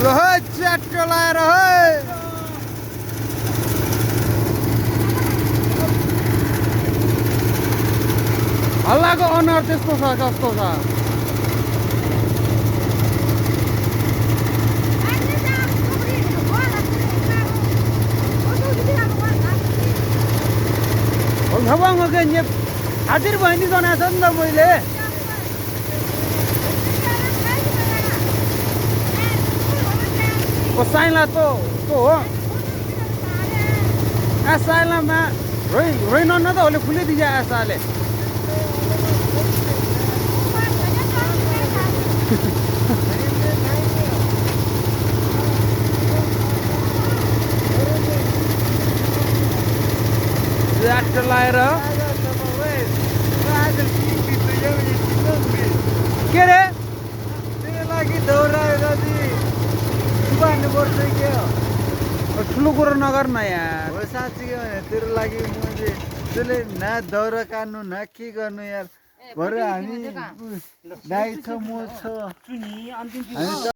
ल च्याट्टो लाएर है हल्लाको अनुहार त्यस्तो छ कस्तो छ हाजिर बहिनी जनाएको छ नि त मैले साइला तो हो साइलामा रोइ न त होले खुले दिया साले ल्याट लाएर के रे तेरो लागि दौराएर ठुलो कुरो नगर न यार हो साँच्ची के भने तेरो लागि मैले त्यसले न दौरा काट्नु न के गर्नु यार भरे हामी दाइ छ म छ